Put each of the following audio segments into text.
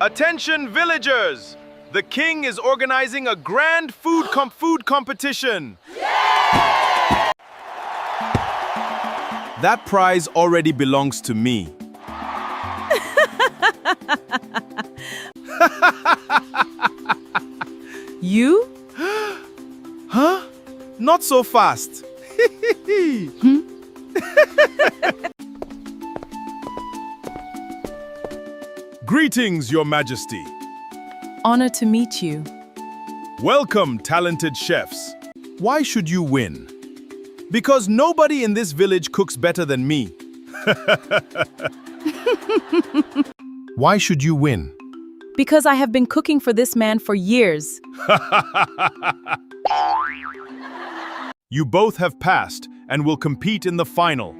Attention villagers! The king is organizing a grand food competition. That prize already belongs to me. You? Huh? Not so fast. Greetings, Your Majesty. Honor to meet you. Welcome, talented chefs. Why should you win? Because nobody in this village cooks better than me. Why should you win? Because I have been cooking for this man for years. You both have passed and will compete in the final.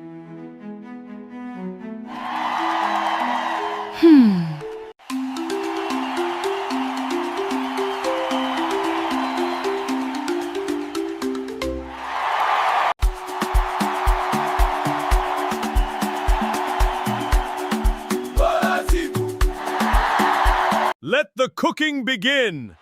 Let the cooking begin!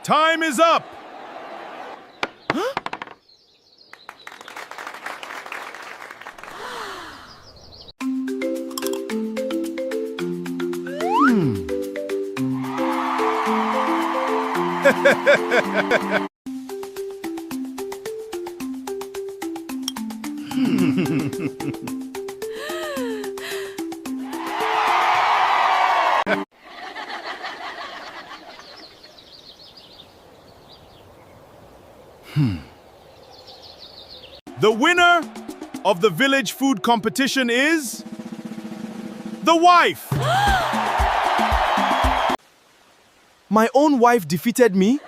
Time is up! Huh? The winner of the village food competition is the wife. My own wife defeated me?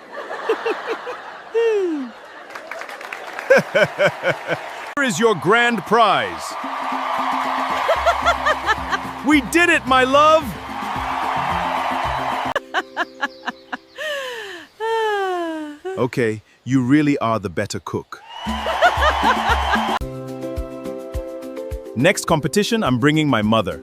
Here is your grand prize. We did it, my love! Okay, you really are the better cook. Next competition, I'm bringing my mother.